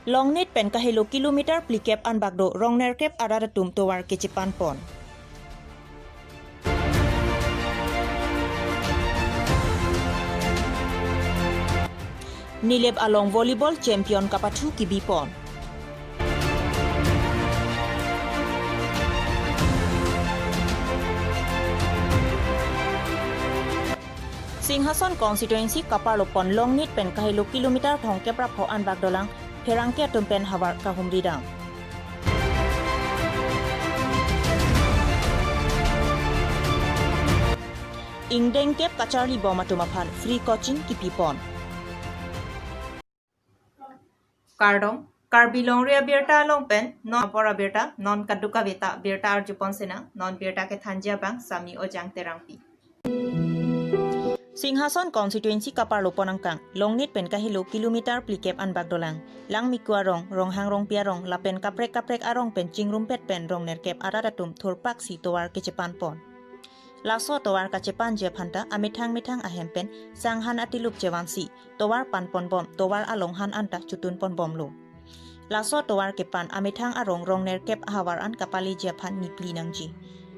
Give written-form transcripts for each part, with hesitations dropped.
Long nit pen kahilo kilometer plikep an bagdo rong nerkep aradatum towar kecipan pon. Nileb along volleyball champion kapatu kibi pon. Singhason constituency kaparlopon long nit pen kahilo kilometer thong kepra pho an bagdolang Perangkia tumpen hawar kahumridang. Ingdeng kep kacharli bomatumapan free coaching kipipon. Kardong Karbilong ria birta longpen non apora birta non kaduka beta birta arjupon sena non birta ke thanjia bang sami ojang terangpi. Singhason constituency kaparlopon angkang longnit pen kahilo kilometer plikep an bagdolang lang mikua rong hang rong piarong lapen kaprek arong pen chingrumpet pen rong nerkep aradatum thurpak si towar kecepan pon. Laso towar kacepan je phanta amithang ahempen sanghan atiluk jewansi towar pan pon bom towar alonghan anta chutun pon bom lo. Laso towar kepan amithang arong rong nerkep hawar an kapali je phan nipli nangji.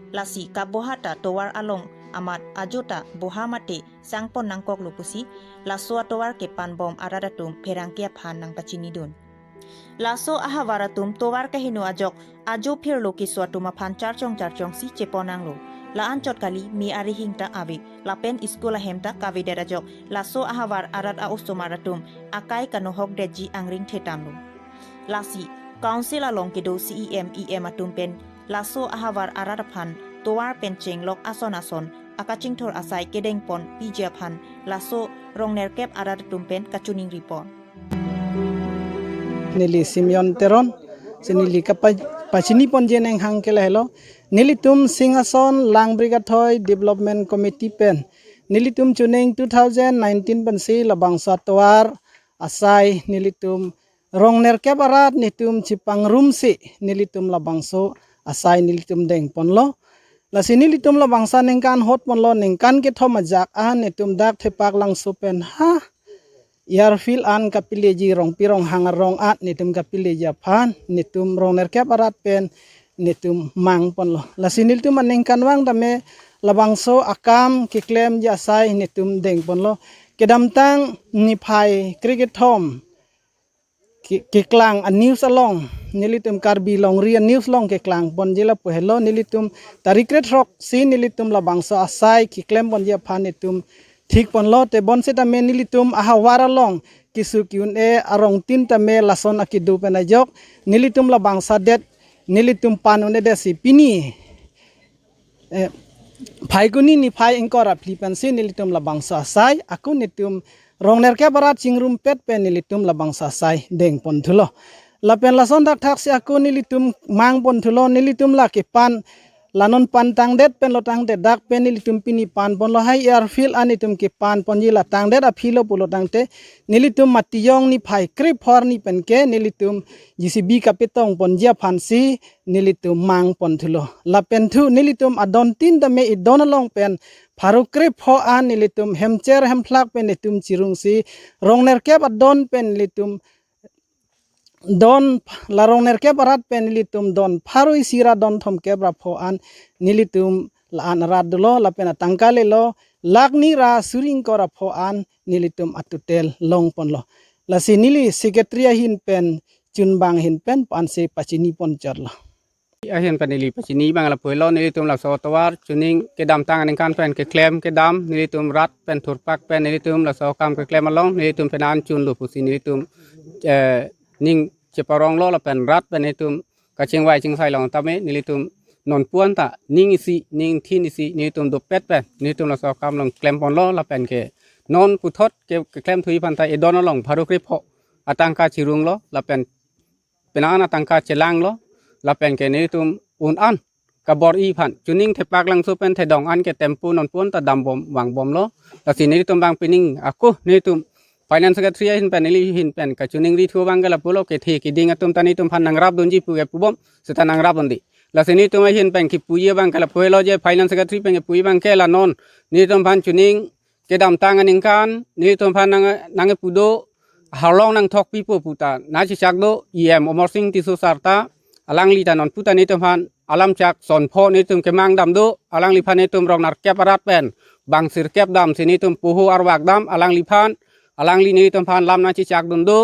Lasi kabohata towar along amat ajota bohamate sangpon nangkok lupusi laso towar kepan bom aradatum perangkia phan nang pachinidun. Laso ahawaratum towar kahinu ajok ajo phir loki swatuma phan charchong si cheponang lo. Laan chot kali mi ari hingta ave lapen iskola hemta kavidera jok laso ahawar arad austomaratum akai kanohok deji angring thetamlo. Lasi council along kedo CEM atum pen laso ahawar arad phan towar pencheng lok ason akaching thor asai kedeng pon pijia phan laso rong nerkep arad tumpen kachuning ripon. Nili Simeon Teron senili pachini pon jeneng hang kela hello nilitum Singhason lang brigathoy development committee pen nilitum chuneng 2019 pensi labang satwar asai nilitum rong nerkep arat nitum chipang rumsi nilitum labangso asai nilitum deng ponlo lasi nilitum labangsa nengkan hot ponlo nengkan ke thomajak nitum dak thepak lang supen ha Yarfil an kapileji rong pirong hangar rong at nitum kapileja phan nitum rong nerkep arat pen nitum mang pon lo lasinil tu manengkan wang dame labangso akam kiklem jasai nitum deng pon lo kedamtang niphai cricket thom kiklang a news along nilitum karbi long ria news long kiklang pon jela pohelo nilitum tarikret rok si nilitum labangso asai kiklem pon ja phan nitum ठीक पन लो ते बन से तमे निलितुम आहावारा लोंग किसु किउन arong tin tame lason akidu penajok nilitum la bangsa det nilitum panune de si pini phaiguni ni phai engkora flipan si nilitum la bangsa sai aku nitum rongner ke barat chingrum pet pe nilitum la bangsa sai deng pon thulo lapen lason dak thak si aku nilitum mang pon thulo nilitum la ke pan lanon pan tang det pen lo tang det dak pen nilitum pini pan pon lo hai airfield anitum ke pan pon jila tang det aphilo pulo tang te nilitum matiyong ni phai krip hor ni pen ke nilitum GCB kapitong pon jia phansi nilitum mang pon thulo la pen thu nilitum adon tin da me idon long pen pharu krip ho an nilitum hemcher hemplak pen nilitum chirung si rongner ke adon pen nilitum don larong nerke barat pen nilitum don pharui sira don thom ke bra pho an nilitum la an radlo la pena tangkale lo lagni ra suring kora pho an nilitum atutel long pon lo la sinili secretary hin pen chunbang hin pen pan se pachini pon charlo ahian panili pachini bang la poilo nilitum la so tawar chuning ke dam tang an kan pen ke klem ke dam nilitum rat pen thurpak pen nilitum la so kam ke klem along nilitum penan chun lu pusi nilitum ning ceparong lo la pen rat pen nilitum kaching wai ching sai long tame nilitum non puan ta ning isi ning thin isi nilitum do pet pen nilitum la so kam long klem pon lo la pen ke non puthot ke klem thui pan ta e don long pharu krip ho atangka chirung lo la pen penan atangka chelang lo la pen ke nilitum un an kabor i phan chuning thepak lang so pen thedong an ke tempu non puan ta dam bom wang bom lo la si nilitum bang pining aku nilitum finance secretary hin pen nili hin pen ka chuning ri thu bang la pulo ke thi ki ding atum tani tum phan nangrap donji pu ke pubom suta nangrap ondi la sini tum hin pen ki puye bang kala puelo je finance secretary pen ke puye bang ke la non ni tum phan chuning ke dam tang aning kan ni tum phan nang pudo harlong nang thok pi po puta na chi chak do omor sing ti su sarta alang li tanon puta ni tum han alam chak son pho ni tum ke mang dam do alang li phan ni tum rong nar kep arat pen bang sir kep dam sini tum puhu arwak dam alang li phan alang li ni tum phan lam na chi chak dun do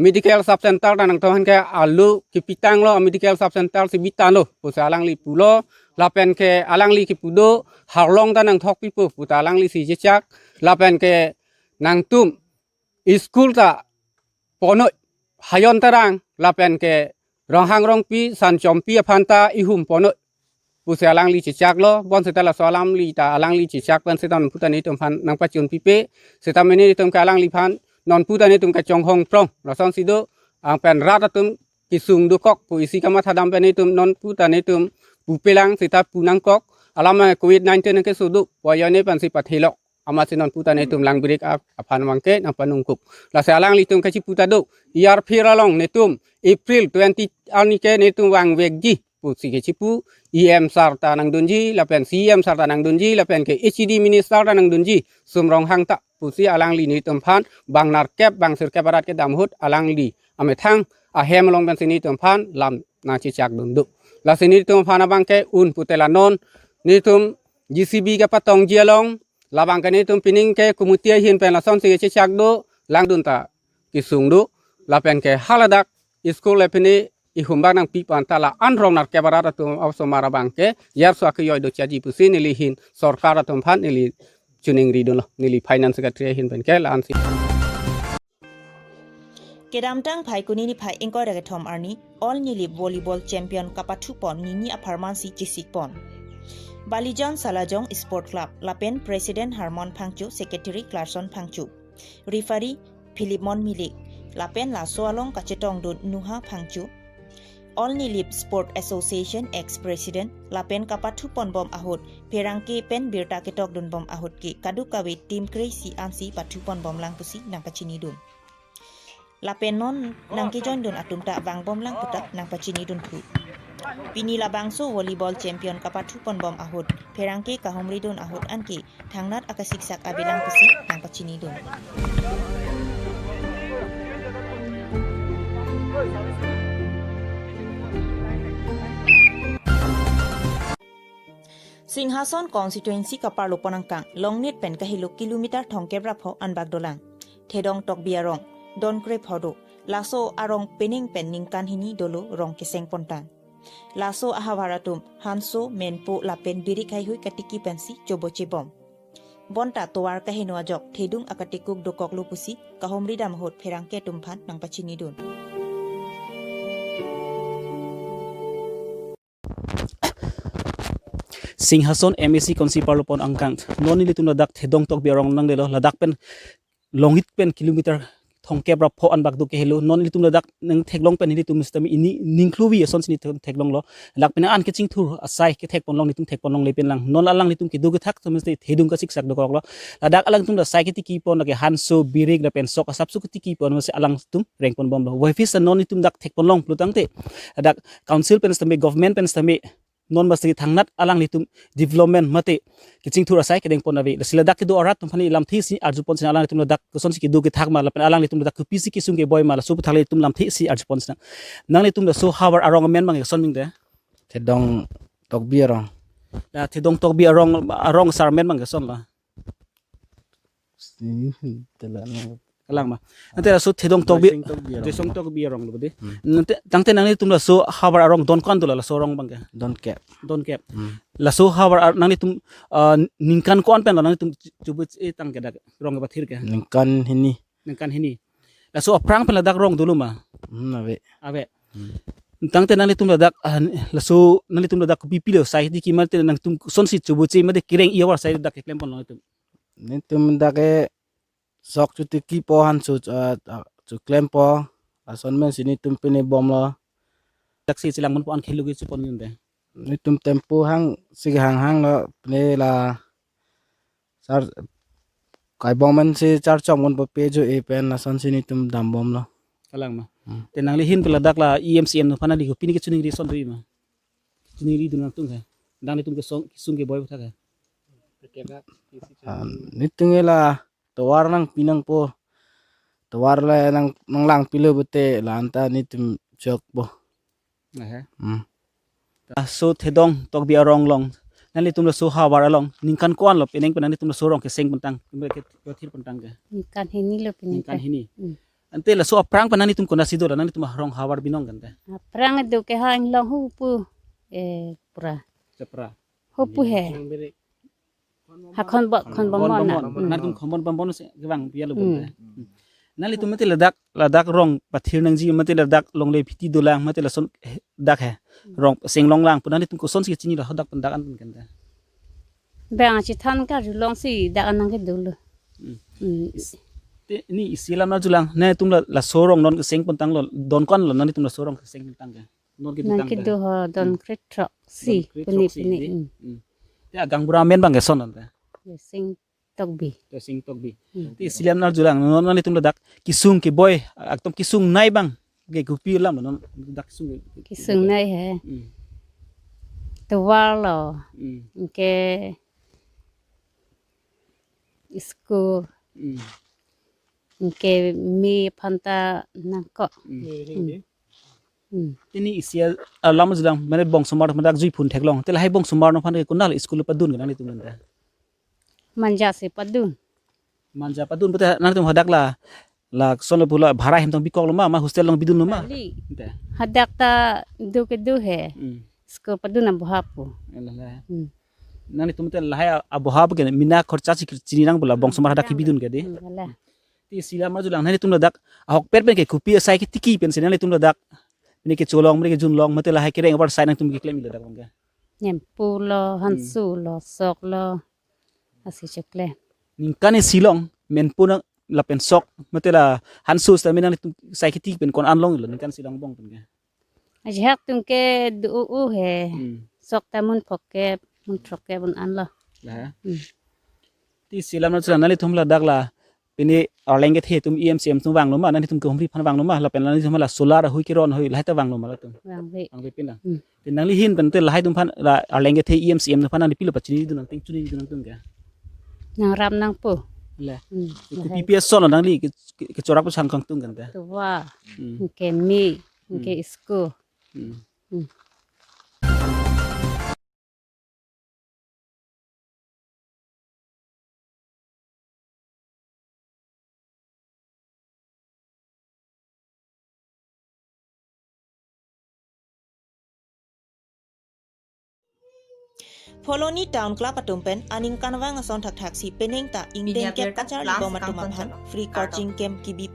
medical sub center nang to han ke alu ki pitang lo medical sub center si bitan lo pu sa alang li pulo la pen ke alang li ki pudo harlong ta nang thok pi po puta alang li si chi chak la pen ke nang tum school ta pono hayon tarang lapen ke rong hang rong pi san chompi phanta ihum pono puse alang li chichak lo bon setala solam li ta alang li chichak pan setan putani tum phan nang pachun pi pe setameni tum ka alang li phan non putani tum ka chong hong prong la son sido ang pen rata tum kisung du kok pu isi kama thadam pen tum non putani tum pu pelang seta punang kok alama covid 19 ke sudu wayane pan si pathilo amasin non puta netum lang birik apan mangke nang panungkup la salang litum kaci puta do iar piralong netum April 20 anike netum wang wegji pusi kaci pu em sarta nang dunji la pen cm sarta nang dunji la pen ke hd minister nang dunji sumrong hang ta pusi alang li netum phan bang nar kep bang sir kep barat ke damhut alang li ame thang a hem long ben sini tum phan lam na ci chak dundu la sini tum phan abang ke un putela non netum GCB ke patong jialong labang kani tum pining ke kumutia hin pen la son si che chak do lang dun ta kisung do la pen ke haladak school le pini I humbang nang pipan tala anrong nar ke barata tum awso marabang ke yar so akyoy do chaji pusi nili hin sorkar tum phan nili chuning ridun lo nili finance secretary hin pen ke la ansi Kedamtang phai kunini phai ingkor rege thom arni all nili volleyball champion kapathu pon nini a pharmacy chisik pon Balijan Salajong Sport Club Lapen President Harmon Phangchu Secretary Clarkson Phangchu Referee Philipmon Milik Lapen La Soalong Kachetong Dun Nuha Phangchu All Nilip Sport Association Ex-President Lapen Kapathu Pon Bom Ahut Perangke Pen Birta Ketok Dun Bom Ahut Ki Kadukawe Team Crazy Ansi Pathu Pon Bom Lang Pusi Nang Pachini Dun Lapen non Nang Ki Join Dun Atumta Bang Bom Lang Putak Nang Pachini Dun Thu Pini labangso volleyball champion kapathu pon bom ahut perangke kahumri dun ahut anki thangnat akasiksak abilang pusi nang pachini dun Singhason constituency kaparlo ponangkang longnit pen kahiluk kilometer thongkebra pho anbak dolang thedong tok biarong don kre phodo laso arong pening pen ningkan hini dolo rong keseng pontang Laso ahawaratum hanso menpo lapen biri kai hui katiki pensi coboce bom. Bonta toar kahino ajok thedung akatikuk dokok lupusi kahomri dam hot ferangke tumphan nang pachini dun. Singhason MSC konsi parlopon angkang noni litum ladak thedong tok biarong nang delo ladak pen longit pen kilometer thongke bra pho anbak du ke helo non litum ladak nang theklong pen ni tum stami ini ningkluwi son sini theklong lo lak pen an ke ching thur asai ke thek pon long litum thek pon long lepen lang non alang litum ke du ke thak tum ste thedung ka siksak do lo ladak alang tum da sai ke ti pon ke hanso birik da pen sok asap su ke ti pon se alang tum reng pon bom lo wifis non litum dak thek pon long plutang te ladak council pen stami government pen stami non basti thangnat alang litum development mate kiching thura sai kedeng pon avi sila dak do arat tumphani lam thi si arju pon sin alang litum dak son si ki du ke thak ma lapen alang litum dak pisi ki sung ke boy ma la sup thale litum lam thi si arju pon sin nang litum da so hawar arong men mang son ming de Thedong tok biarong da thedong tok bi arong sar men mang son la alang ma ante so thedong tok bi desong tok bi arong lo de tangte nang litum da so hawar arong don kon la so rong bang ke don't care don cap la so hawar nang litum ningkan kon pen nang litum chubu e tang ke dak rong ba thir ke ningkan hini ningkan hini la so aprang pen la dak rong dulu ma ave ave tangte nang litum la dak la so nang litum la dak pipi lo sai di ki mate nang tum son si chubu che ma de kireng iawar sai dak klem pon lo tum nitum dake sok chuti ki po han chu klempo ason men sini tum pene bom lo dak si silang mon pon khelu ge chu pon yun de nitum tempo hang sig hang lo pene la sar kai bom men se char chom mon po pe jo e pen ason sini tum dam bom lo alang ma te nang li hin pela dak la EMCM no pana di ko pini ke chuning ri son ri ma chuning ri dunang tung ha dang ni tum ke sung ke boy tha ka nitung la towar nang pinang po tawar le nang lang pilu bete la anta ni tim jok bo So thedong tok bi arong long nan litum la so hawar along ningkan kuan lo peneng penang litum la so rong ke seng pentang ke thir pentang ke Ikan ini lo ningkan pinita. hini ante la so aprang penang litum kona sido nan litum rong hawar binong kan te Perang itu ke hang long hupu. Pura. cepra Hupu he. Hakon bak kon bamon na. nan tum khomon bambon se gewang pia lo bonte nan litum mate ladak rong pathir nang ji mate ladak long le phiti dolang mate la son dak he rong seng long lang punan litum ko son si chini la hodak pendak an kan te Bang aci tan ka long si dak anang ke dulu. ni isilam na julang ne tum la sorong non ke seng pentang lo don kon lo nan tum la sorong ke seng pentang ke non ke Nang pentang ke do ho don kretrok si Don kretrok peni si, peni. ya gang buramen bang ke son nan te Sing tok bi. te sing tok bi ti isilam na julang non nan tum la dak kisung ke boy aktom kisung nai bang ke gupi lam non dak kisung Kisung nai he. Tuwar lo. Ke school. Ke mi panta nangko. ini isia lam julang mane bong sumar madak jui phun theklong te lai bong sumar no phan ke kunal school pa dun kan ni tum nan Manja si padun. manja pa dun pata nan tum hadak la son pula bhara hem tong bikok lo ma hostel long bidun lo ma Ali. te Hadak ta do ke do he. School padun na buhapu. nani tumte lahai abohab ke mina khorcha chini rang bola bong sumar hadak ki bidun ke de Wala. ti sila ma julang nani tum dak ahok per pen ke kupi sai ki tiki pen sen nani tum dak ni ke cholong mre ke jun long mate lahai ke reng bar sai nang tum ki klem ila dak bang Nyempu lo, hansu lo, sok lo. Asi cekle. ningkani silong men puna la pen sok mate la hansu sta mina tum sai ki tiki pen kon anlong lo ningkan silong bong pen ke Aji hak tum ke du he. Sok ta mun poke, mun troke mun an lo. la ti sila ma julang nani tum la dak la pini arleng ke the tum emcm tum wang lo ma nani tum ko humri phan wang lo ma la pen nani tum la solar hui ki ron hui la ta wang lo ma la tum Wang we. ang pin na tin nang li hin pen te la hai tum phan la arleng ke the emcm no phan nani pilo pachini dun ting chuni dun tum ga Nang ram nang pu. la ku pps son nang li ke chorak pa sang kang tung kan ta Tuwa. Ke mi. Ke school. Foloni town club atumpen aning kanwang ason thak thak si peneng ta ingdeng kep kacar libong matumaphan free coaching camp kibi